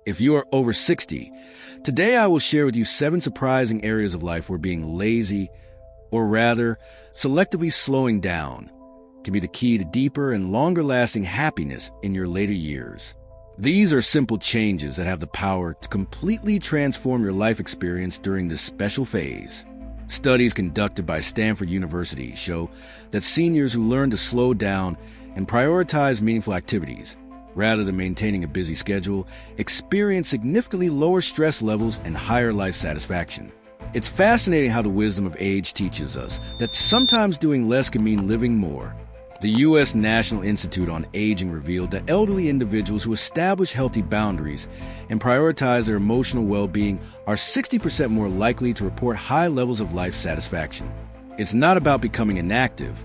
If you are over 60, today I will share with you 7 surprising areas of life where being lazy, or rather, selectively slowing down, can be the key to deeper and longer-lasting happiness in your later years. These are simple changes that have the power to completely transform your life experience during this special phase. Studies conducted by Stanford University show that seniors who learn to slow down and prioritize meaningful activities, rather than maintaining a busy schedule, experience significantly lower stress levels and higher life satisfaction. It's fascinating how the wisdom of age teaches us that sometimes doing less can mean living more. The U.S. National Institute on Aging revealed that elderly individuals who establish healthy boundaries and prioritize their emotional well-being are 60% more likely to report high levels of life satisfaction. It's not about becoming inactive.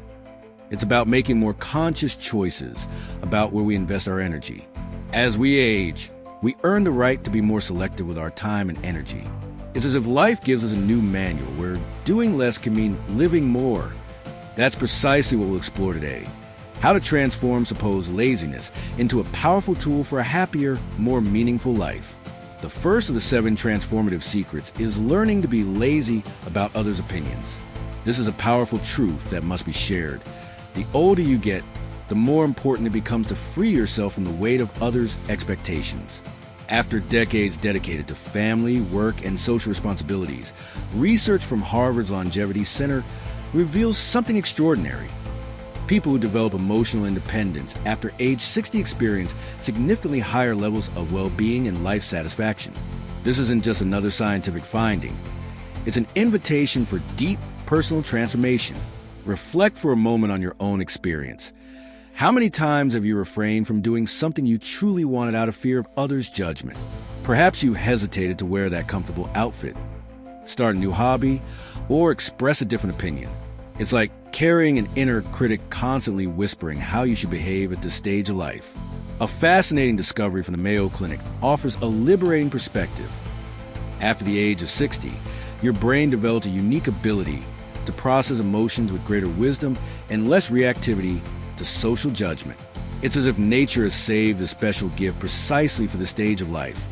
It's about making more conscious choices about where we invest our energy. As we age, we earn the right to be more selective with our time and energy. It's as if life gives us a new manual where doing less can mean living more. That's precisely what we'll explore today. How to transform supposed laziness into a powerful tool for a happier, more meaningful life. The first of the 7 transformative secrets is learning to be lazy about others' opinions. This is a powerful truth that must be shared. The older you get, the more important it becomes to free yourself from the weight of others' expectations. After decades dedicated to family, work, and social responsibilities, research from Harvard's Longevity Center reveals something extraordinary. People who develop emotional independence after age 60 experience significantly higher levels of well-being and life satisfaction. This isn't just another scientific finding. It's an invitation for deep personal transformation. Reflect for a moment on your own experience. How many times have you refrained from doing something you truly wanted out of fear of others' judgment? Perhaps you hesitated to wear that comfortable outfit, start a new hobby, or express a different opinion. It's like carrying an inner critic constantly whispering how you should behave at this stage of life. A fascinating discovery from the Mayo Clinic offers a liberating perspective. After the age of 60, your brain develops a unique ability to process emotions with greater wisdom and less reactivity to social judgment. It's as if nature has saved a special gift precisely for this stage of life,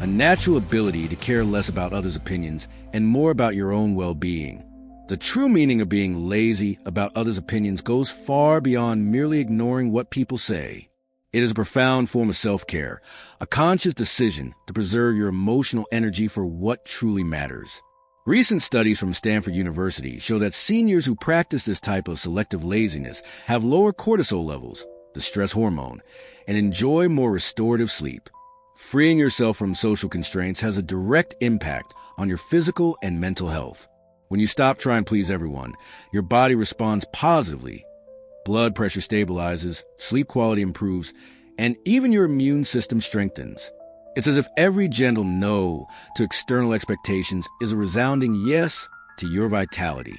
a natural ability to care less about others' opinions and more about your own well-being. The true meaning of being lazy about others' opinions goes far beyond merely ignoring what people say. It is a profound form of self-care, a conscious decision to preserve your emotional energy for what truly matters. Recent studies from Stanford University show that seniors who practice this type of selective laziness have lower cortisol levels, the stress hormone, and enjoy more restorative sleep. Freeing yourself from social constraints has a direct impact on your physical and mental health. When you stop trying to please everyone, your body responds positively. Blood pressure stabilizes, sleep quality improves, and even your immune system strengthens. It's as if every gentle no to external expectations is a resounding yes to your vitality.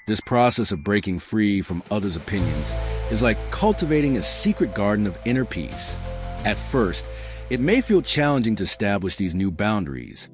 This process of breaking free from others' opinions is like cultivating a secret garden of inner peace. At first, it may feel challenging to establish these new boundaries,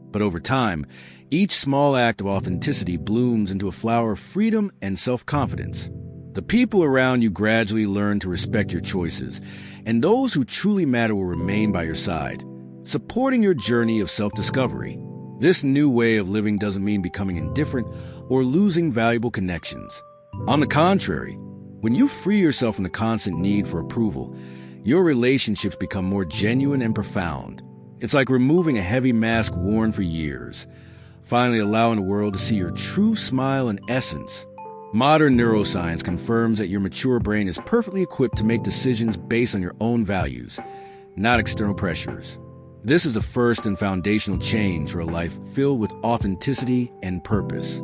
but over time, each small act of authenticity blooms into a flower of freedom and self-confidence. The people around you gradually learn to respect your choices, and those who truly matter will remain by your side, supporting your journey of self-discovery. This new way of living doesn't mean becoming indifferent or losing valuable connections. On the contrary, when you free yourself from the constant need for approval, your relationships become more genuine and profound. It's like removing a heavy mask worn for years, finally allowing the world to see your true smile and essence. Modern neuroscience confirms that your mature brain is perfectly equipped to make decisions based on your own values, not external pressures. This is the first and foundational change for a life filled with authenticity and purpose.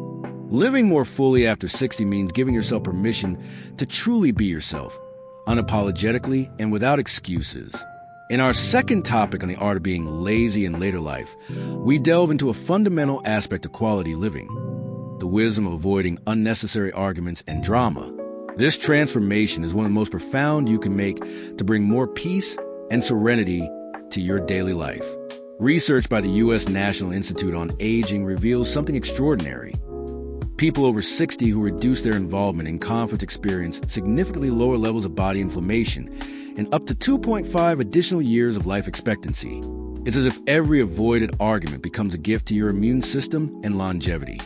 Living more fully after 60 means giving yourself permission to truly be yourself, unapologetically and without excuses. In our second topic on the art of being lazy in later life, we delve into a fundamental aspect of quality living, the wisdom of avoiding unnecessary arguments and drama. This transformation is one of the most profound you can make to bring more peace and serenity to your daily life. Research by the U.S. National Institute on Aging reveals something extraordinary. People over 60 who reduce their involvement in conflict experience significantly lower levels of body inflammation and up to 2.5 additional years of life expectancy. It's as if every avoided argument becomes a gift to your immune system and longevity.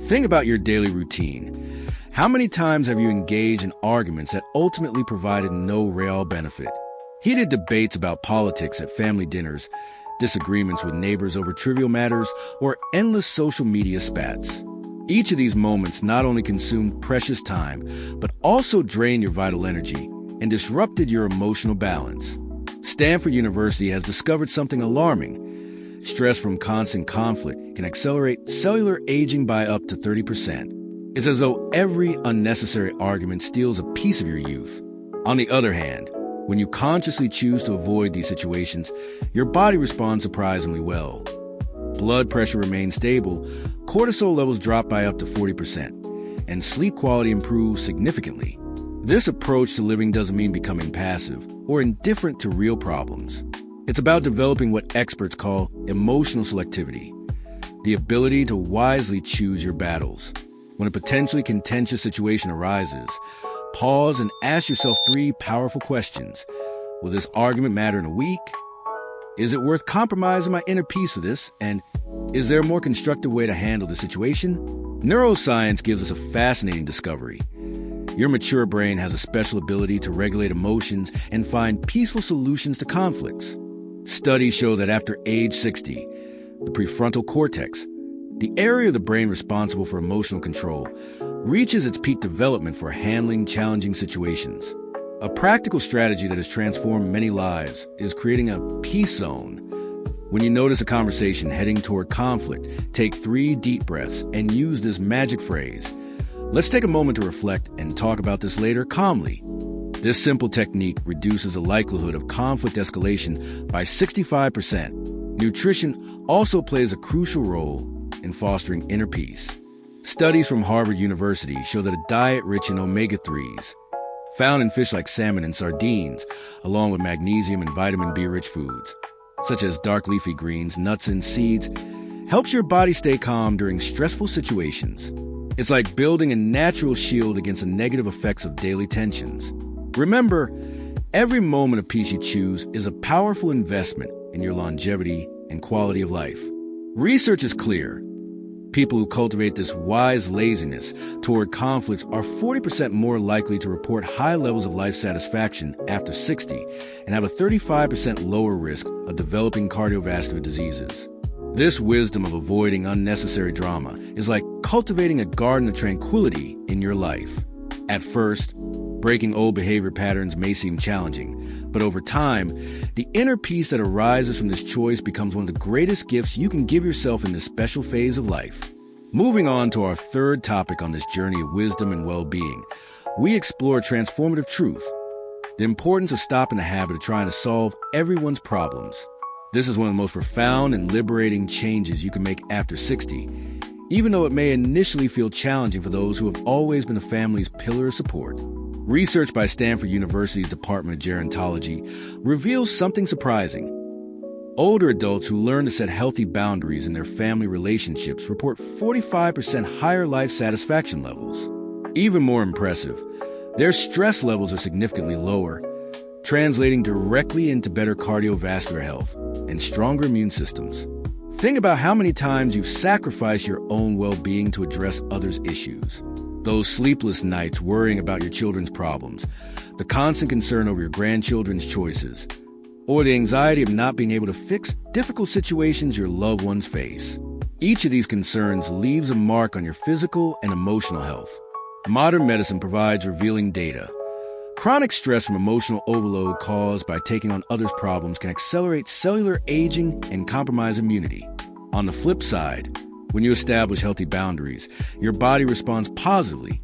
Think about your daily routine. How many times have you engaged in arguments that ultimately provided no real benefit? Heated debates about politics at family dinners, disagreements with neighbors over trivial matters, or endless social media spats. Each of these moments not only consumed precious time, but also drained your vital energy and disrupted your emotional balance. Stanford University has discovered something alarming. Stress from constant conflict can accelerate cellular aging by up to 30%. It's as though every unnecessary argument steals a piece of your youth. On the other hand, when you consciously choose to avoid these situations, your body responds surprisingly well. Blood pressure remains stable, cortisol levels drop by up to 40%, and sleep quality improves significantly. This approach to living doesn't mean becoming passive or indifferent to real problems. It's about developing what experts call emotional selectivity, the ability to wisely choose your battles. When a potentially contentious situation arises, pause and ask yourself 3 powerful questions. Will this argument matter in a week? Is it worth compromising my inner peace for this? And is there a more constructive way to handle the situation? Neuroscience gives us a fascinating discovery. Your mature brain has a special ability to regulate emotions and find peaceful solutions to conflicts. Studies show that after age 60, the prefrontal cortex, the area of the brain responsible for emotional control, reaches its peak development for handling challenging situations. A practical strategy that has transformed many lives is creating a peace zone. When you notice a conversation heading toward conflict, take 3 deep breaths and use this magic phrase. Let's take a moment to reflect and talk about this later calmly. This simple technique reduces the likelihood of conflict escalation by 65%. Nutrition also plays a crucial role in fostering inner peace. Studies from Harvard University show that a diet rich in omega-3s, found in fish like salmon and sardines, along with magnesium and vitamin B-rich foods, such as dark leafy greens, nuts, and seeds, helps your body stay calm during stressful situations. It's like building a natural shield against the negative effects of daily tensions. Remember, every moment of peace you choose is a powerful investment in your longevity and quality of life. Research is clear. People who cultivate this wise laziness toward conflicts are 40% more likely to report high levels of life satisfaction after 60 and have a 35% lower risk of developing cardiovascular diseases. This wisdom of avoiding unnecessary drama is like cultivating a garden of tranquility in your life. At first, breaking old behavior patterns may seem challenging, but over time, the inner peace that arises from this choice becomes one of the greatest gifts you can give yourself in this special phase of life. Moving on to our 3rd topic on this journey of wisdom and well-being, we explore transformative truth, the importance of stopping the habit of trying to solve everyone's problems. This is one of the most profound and liberating changes you can make after 60, even though it may initially feel challenging for those who have always been a family's pillar of support. Research by Stanford University's Department of Gerontology reveals something surprising. Older adults who learn to set healthy boundaries in their family relationships report 45% higher life satisfaction levels. Even more impressive, their stress levels are significantly lower, translating directly into better cardiovascular health and stronger immune systems. Think about how many times you've sacrificed your own well-being to address others' issues. Those sleepless nights worrying about your children's problems, the constant concern over your grandchildren's choices, or the anxiety of not being able to fix difficult situations your loved ones face. Each of these concerns leaves a mark on your physical and emotional health. Modern medicine provides revealing data. Chronic stress from emotional overload caused by taking on others' problems can accelerate cellular aging and compromise immunity. On the flip side, when you establish healthy boundaries, your body responds positively.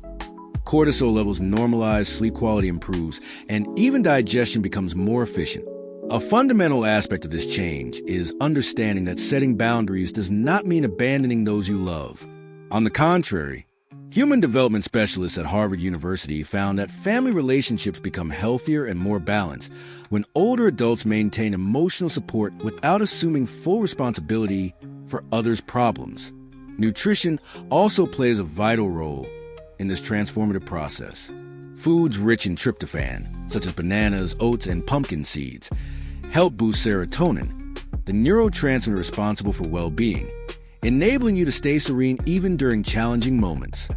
Cortisol levels normalize, sleep quality improves, and even digestion becomes more efficient. A fundamental aspect of this change is understanding that setting boundaries does not mean abandoning those you love. On the contrary, human development specialists at Harvard University found that family relationships become healthier and more balanced when older adults maintain emotional support without assuming full responsibility for others' problems. Nutrition also plays a vital role in this transformative process. Foods rich in tryptophan, such as bananas, oats, and pumpkin seeds, help boost serotonin, the neurotransmitter responsible for well-being, enabling you to stay serene even during challenging moments.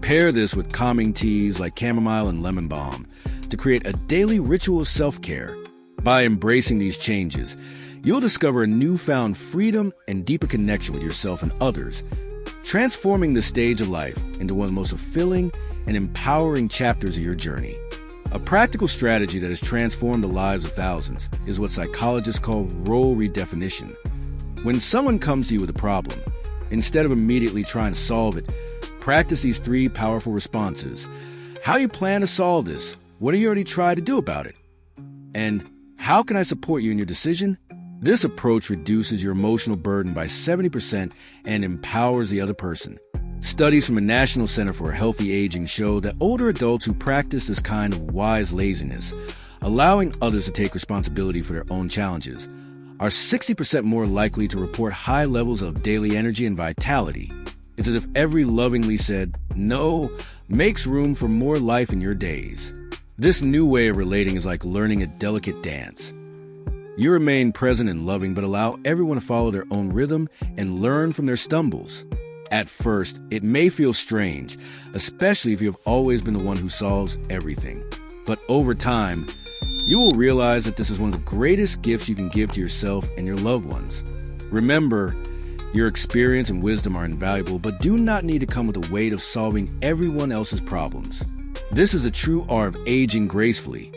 Pair this with calming teas like chamomile and lemon balm to create a daily ritual of self-care. By embracing these changes, you'll discover a newfound freedom and deeper connection with yourself and others, transforming this stage of life into one of the most fulfilling and empowering chapters of your journey. A practical strategy that has transformed the lives of thousands is what psychologists call role redefinition. When someone comes to you with a problem, instead of immediately trying to solve it, practice these 3 powerful responses. How you plan to solve this? What have you already tried to do about it? And how can I support you in your decision? This approach reduces your emotional burden by 70% and empowers the other person. Studies from the National Center for Healthy Aging show that older adults who practice this kind of wise laziness, allowing others to take responsibility for their own challenges, are 60% more likely to report high levels of daily energy and vitality. It's as if every lovingly said, "No," makes room for more life in your days. This new way of relating is like learning a delicate dance. You remain present and loving, but allow everyone to follow their own rhythm and learn from their stumbles. At first, it may feel strange, especially if you have always been the one who solves everything. But over time, you will realize that this is one of the greatest gifts you can give to yourself and your loved ones. Remember, your experience and wisdom are invaluable, but do not need to come with the weight of solving everyone else's problems. This is a true art of aging gracefully,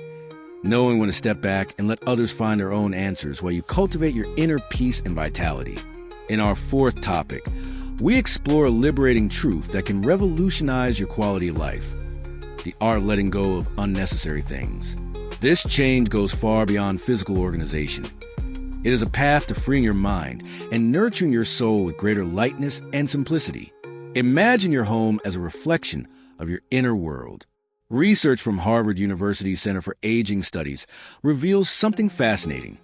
knowing when to step back and let others find their own answers while you cultivate your inner peace and vitality. In our 4th topic, we explore a liberating truth that can revolutionize your quality of life: the art of letting go of unnecessary things. This change goes far beyond physical organization. It is a path to freeing your mind and nurturing your soul with greater lightness and simplicity. Imagine your home as a reflection of your inner world. Research from Harvard University's Center for Aging Studies reveals something fascinating.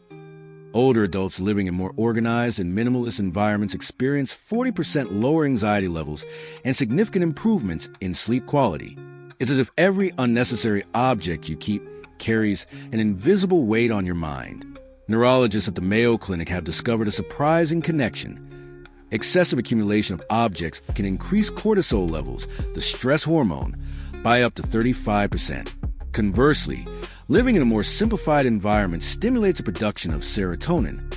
Older adults living in more organized and minimalist environments experience 40% lower anxiety levels and significant improvements in sleep quality. It's as if every unnecessary object you keep carries an invisible weight on your mind. Neurologists at the Mayo Clinic have discovered a surprising connection. Excessive accumulation of objects can increase cortisol levels, the stress hormone, by up to 35%. Conversely, living in a more simplified environment stimulates the production of serotonin,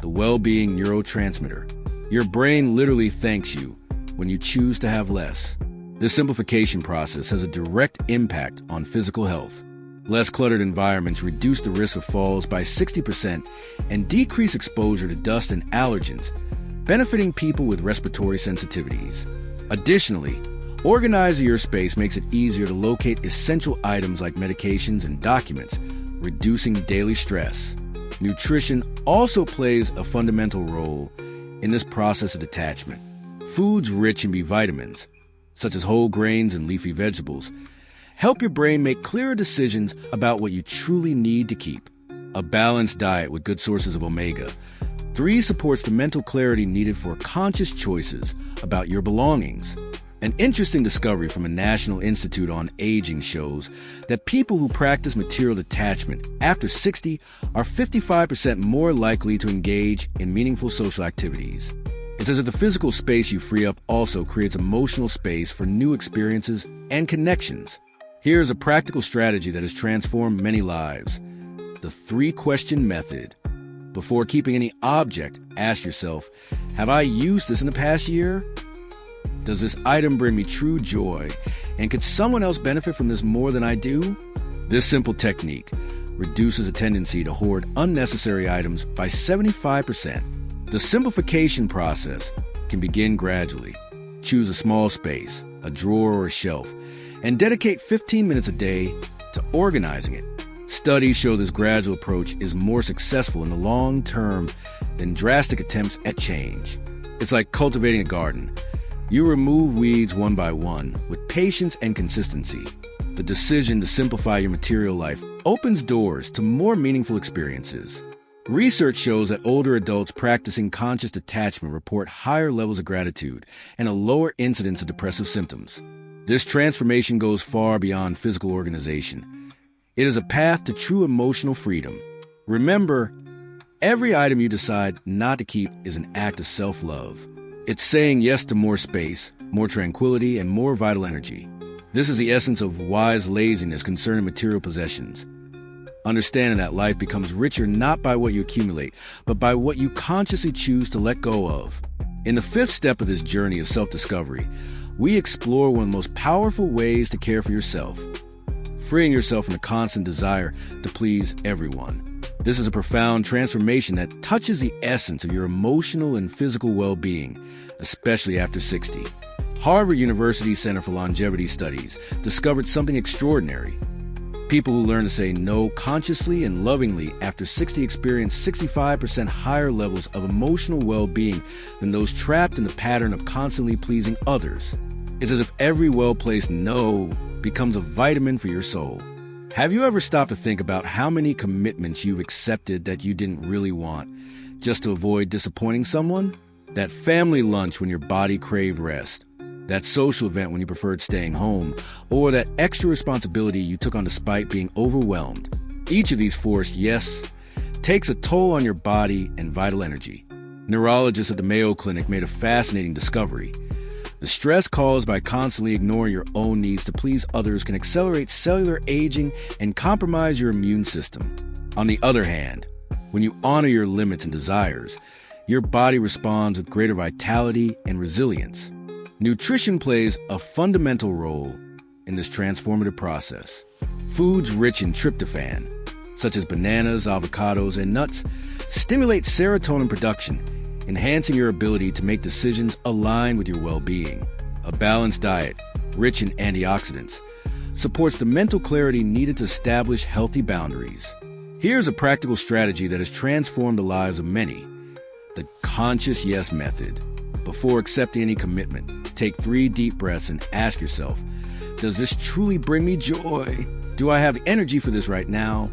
the well-being neurotransmitter. Your brain literally thanks you when you choose to have less. This simplification process has a direct impact on physical health. Less cluttered environments reduce the risk of falls by 60% and decrease exposure to dust and allergens, benefiting people with respiratory sensitivities. Additionally, organizing your space makes it easier to locate essential items like medications and documents, reducing daily stress. Nutrition also plays a fundamental role in this process of detachment. Foods rich in B vitamins, such as whole grains and leafy vegetables, help your brain make clearer decisions about what you truly need to keep. A balanced diet with good sources of omega-3 supports the mental clarity needed for conscious choices about your belongings. An interesting discovery from a National Institute on Aging shows that people who practice material detachment after 60 are 55% more likely to engage in meaningful social activities. It's as if the physical space you free up also creates emotional space for new experiences and connections. Here's a practical strategy that has transformed many lives: the 3-question method. Before keeping any object, ask yourself, have I used this in the past year? Does this item bring me true joy? And could someone else benefit from this more than I do? This simple technique reduces a tendency to hoard unnecessary items by 75%. The simplification process can begin gradually. Choose a small space, a drawer or a shelf, and dedicate 15 minutes a day to organizing it. Studies show this gradual approach is more successful in the long term than drastic attempts at change. It's like cultivating a garden. You remove weeds one by one with patience and consistency. The decision to simplify your material life opens doors to more meaningful experiences. Research shows that older adults practicing conscious detachment report higher levels of gratitude and a lower incidence of depressive symptoms. This transformation goes far beyond physical organization. It is a path to true emotional freedom. Remember, Every item you decide not to keep is an act of self-love. It's saying yes to more space, more tranquility, and more vital energy. This is the essence of wise laziness concerning material possessions. Understanding that life becomes richer not by what you accumulate, but by what you consciously choose to let go of. In the fifth step of this journey of self-discovery, we explore one of the most powerful ways to care for yourself, freeing yourself from the constant desire to please everyone. This is a profound transformation that touches the essence of your emotional and physical well-being, especially after 60. Harvard University Center for Longevity Studies discovered something extraordinary. People who learn to say no consciously and lovingly after 60 experience 65% higher levels of emotional well-being than those trapped in the pattern of constantly pleasing others. It's as if every well-placed no becomes a vitamin for your soul. Have you ever stopped to think about how many commitments you've accepted that you didn't really want, just to avoid disappointing someone? That family lunch when your body craved rest, that social event when you preferred staying home, or that extra responsibility you took on despite being overwhelmed. Each of these forced yes takes a toll on your body and vital energy. Neurologists at the Mayo Clinic made a fascinating discovery. The stress caused by constantly ignoring your own needs to please others can accelerate cellular aging and compromise your immune system. On the other hand, when you honor your limits and desires, your body responds with greater vitality and resilience. Nutrition plays a fundamental role in this transformative process. Foods rich in tryptophan, such as bananas, avocados, and nuts, stimulate serotonin production, enhancing your ability to make decisions aligned with your well-being. A balanced diet, rich in antioxidants, supports the mental clarity needed to establish healthy boundaries. Here's a practical strategy that has transformed the lives of many: the conscious yes method. Before accepting any commitment, take 3 deep breaths and ask yourself, does this truly bring me joy? Do I have energy for this right now?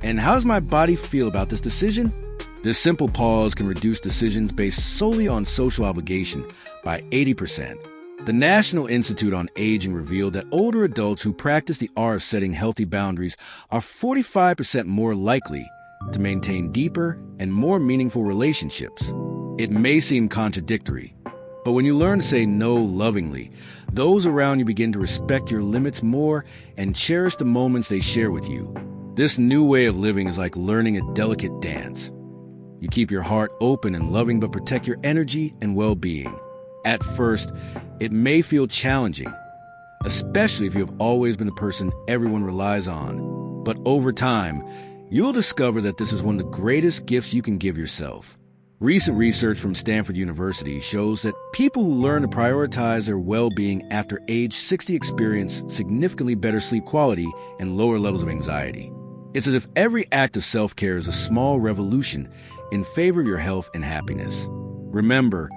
And how does my body feel about this decision? This simple pause can reduce decisions based solely on social obligation by 80%. The National Institute on Aging revealed that older adults who practice the art of setting healthy boundaries are 45% more likely to maintain deeper and more meaningful relationships. It may seem contradictory, but when you learn to say no lovingly, those around you begin to respect your limits more and cherish the moments they share with you. This new way of living is like learning a delicate dance. You keep your heart open and loving, but protect your energy and well-being. At first, it may feel challenging, especially if you have always been the person everyone relies on. But over time, you'll discover that this is one of the greatest gifts you can give yourself. Recent research from Stanford University shows that people who learn to prioritize their well-being after age 60 experience significantly better sleep quality and lower levels of anxiety. It's as if every act of self-care is a small revolution in favor of your health and happiness. Remember,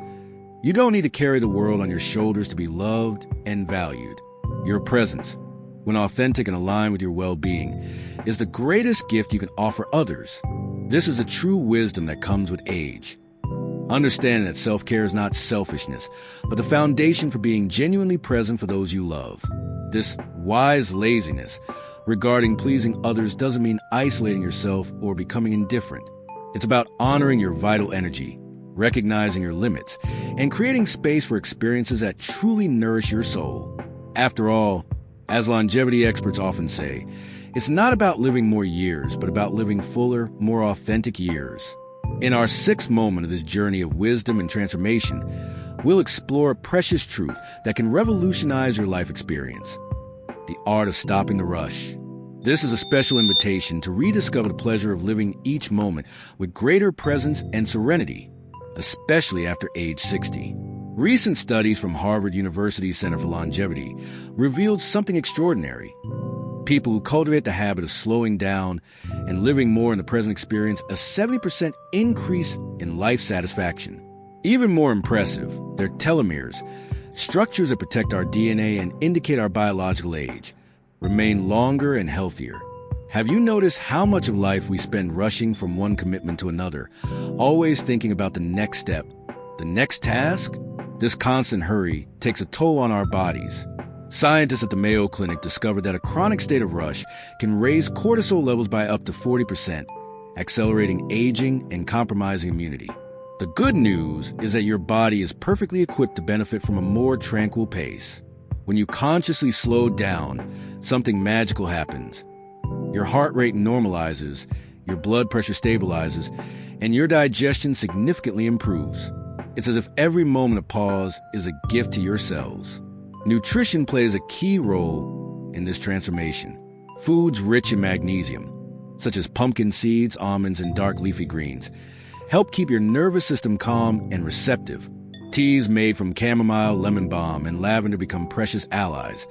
you don't need to carry the world on your shoulders to be loved and valued. Your presence, when authentic and aligned with your well-being, is the greatest gift you can offer others. This is the true wisdom that comes with age. Understanding that self-care is not selfishness, but the foundation for being genuinely present for those you love. This wise laziness regarding pleasing others doesn't mean isolating yourself or becoming indifferent. It's about honoring your vital energy, recognizing your limits, and creating space for experiences that truly nourish your soul. After all, as longevity experts often say, it's not about living more years, but about living fuller, more authentic years. In our 6th moment of this journey of wisdom and transformation, we'll explore a precious truth that can revolutionize your life experience: the art of stopping the rush. This is a special invitation to rediscover the pleasure of living each moment with greater presence and serenity, especially after age 60. Recent studies from Harvard University Center for Longevity revealed something extraordinary. People who cultivate the habit of slowing down and living more in the present experience a 70% increase in life satisfaction. Even more impressive, their telomeres, structures that protect our DNA and indicate our biological age, remain longer and healthier. Have you noticed how much of life we spend rushing from one commitment to another, always thinking about the next step, the next task? This constant hurry takes a toll on our bodies. Scientists at the Mayo Clinic discovered that a chronic state of rush can raise cortisol levels by up to 40%, accelerating aging and compromising immunity. The good news is that your body is perfectly equipped to benefit from a more tranquil pace. When you consciously slow down, something magical happens. Your heart rate normalizes, your blood pressure stabilizes, and your digestion significantly improves. It's as if every moment of pause is a gift to your cells. Nutrition plays a key role in this transformation. Foods rich in magnesium, such as pumpkin seeds, almonds, and dark leafy greens, help keep your nervous system calm and receptive. Teas made from chamomile, lemon balm, and lavender become precious allies,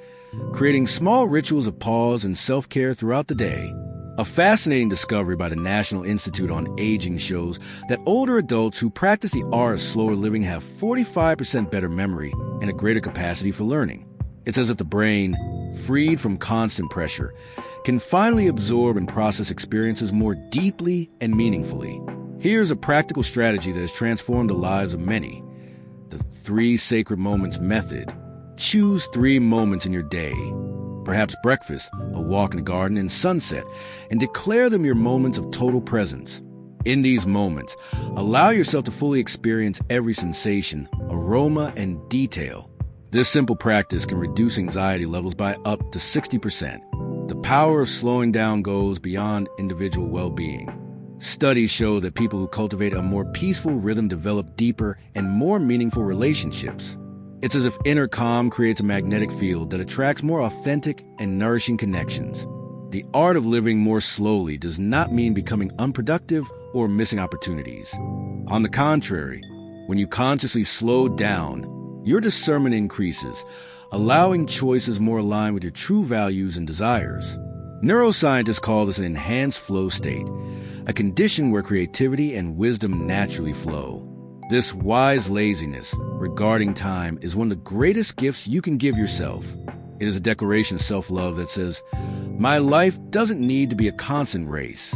creating small rituals of pause and self-care throughout the day. A fascinating discovery by the National Institute on Aging shows that older adults who practice the art of slower living have 45% better memory and a greater capacity for learning. It's as if the brain, freed from constant pressure, can finally absorb and process experiences more deeply and meaningfully. Here's a practical strategy that has transformed the lives of many. The 3 Sacred Moments method. Choose 3 moments in your day, perhaps breakfast, a walk in the garden, and sunset, and declare them your moments of total presence. In these moments, allow yourself to fully experience every sensation, aroma, and detail. This simple practice can reduce anxiety levels by up to 60%. The power of slowing down goes beyond individual well-being. Studies show that people who cultivate a more peaceful rhythm develop deeper and more meaningful relationships. It's as if inner calm creates a magnetic field that attracts more authentic and nourishing connections. The art of living more slowly does not mean becoming unproductive or missing opportunities. On the contrary, when you consciously slow down, your discernment increases, allowing choices more aligned with your true values and desires. Neuroscientists call this an enhanced flow state, a condition where creativity and wisdom naturally flow. This wise laziness regarding time is one of the greatest gifts you can give yourself. It is a declaration of self-love that says, "My life doesn't need to be a constant race.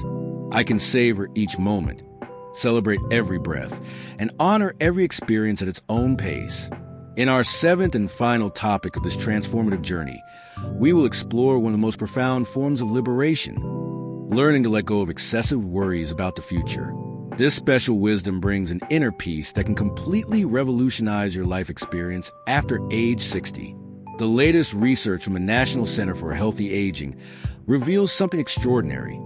I can savor each moment, celebrate every breath, and honor every experience at its own pace." In our 7th and final topic of this transformative journey, we will explore one of the most profound forms of liberation, learning to let go of excessive worries about the future. This special wisdom brings an inner peace that can completely revolutionize your life experience after age 60. The latest research from the National Center for Healthy Aging reveals something extraordinary.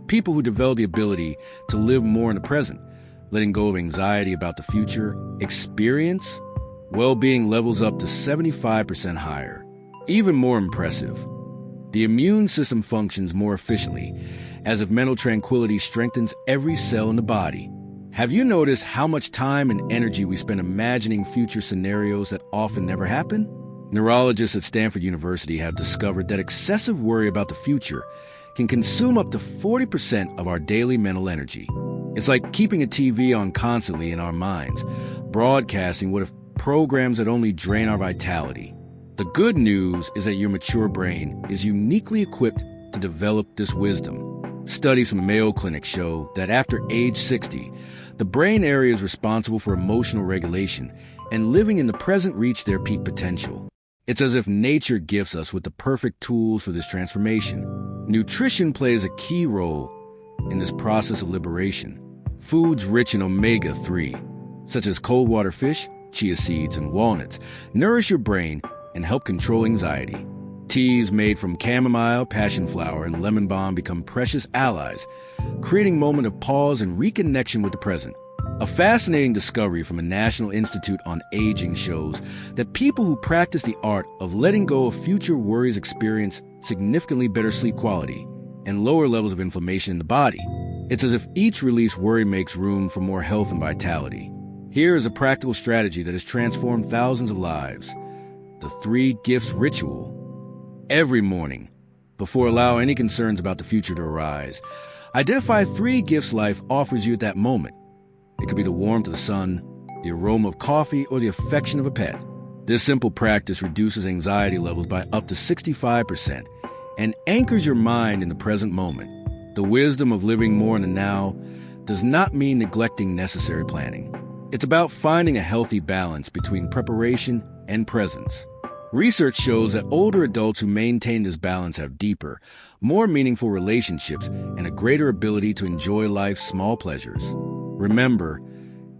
People who develop the ability to live more in the present, letting go of anxiety about the future, experience well-being levels up to 75% higher. Even more impressive, the immune system functions more efficiently, as if mental tranquility strengthens every cell in the body. Have you noticed how much time and energy we spend imagining future scenarios that often never happen? Neurologists at Stanford University have discovered that excessive worry about the future can consume up to 40% of our daily mental energy. It's like keeping a TV on constantly in our minds, broadcasting what if programs that only drain our vitality. The good news is that your mature brain is uniquely equipped to develop this wisdom. Studies from the Mayo Clinic show that after age 60, the brain areas responsible for emotional regulation and living in the present reach their peak potential. It's as if nature gifts us with the perfect tools for this transformation. Nutrition plays a key role in this process of liberation. Foods rich in omega-3, such as cold water fish, chia seeds, and walnuts, nourish your brain and help control anxiety. Teas made from chamomile, passion flower, and lemon balm become precious allies, creating a moment of pause and reconnection with the present. A fascinating discovery from the National Institute on Aging shows that people who practice the art of letting go of future worries experience significantly better sleep quality and lower levels of inflammation in the body. It's as if each released worry makes room for more health and vitality. Here is a practical strategy that has transformed thousands of lives. The 3 gifts ritual. Every morning, before allowing any concerns about the future to arise, identify 3 gifts life offers you at that moment. It could be the warmth of the sun, the aroma of coffee, or the affection of a pet. This simple practice reduces anxiety levels by up to 65% and anchors your mind in the present moment. The wisdom of living more in the now does not mean neglecting necessary planning. It's about finding a healthy balance between preparation and presence. Research shows that older adults who maintain this balance have deeper, more meaningful relationships and a greater ability to enjoy life's small pleasures. Remember,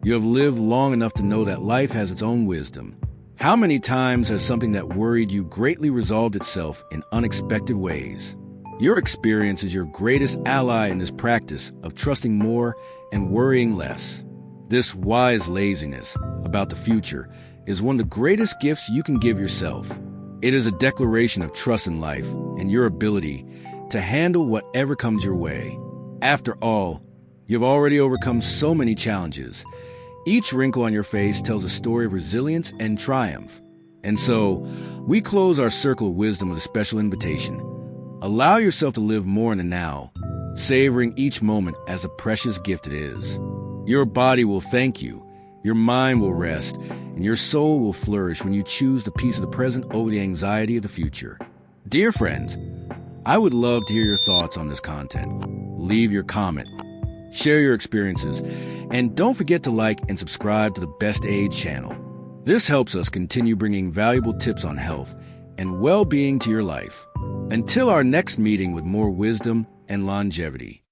you have lived long enough to know that life has its own wisdom. How many times has something that worried you greatly resolved itself in unexpected ways? Your experience is your greatest ally in this practice of trusting more and worrying less. This wise laziness about the future is one of the greatest gifts you can give yourself. It is a declaration of trust in life and your ability to handle whatever comes your way. After all, you've already overcome so many challenges. Each wrinkle on your face tells a story of resilience and triumph. And so, we close our circle of wisdom with a special invitation. Allow yourself to live more in the now, savoring each moment as a precious gift it is. Your body will thank you, your mind will rest, and your soul will flourish when you choose the peace of the present over the anxiety of the future. Dear friends, I would love to hear your thoughts on this content. Leave your comment, share your experiences, and don't forget to like and subscribe to the Best Age channel. This helps us continue bringing valuable tips on health and well-being to your life. Until our next meeting with more wisdom and longevity.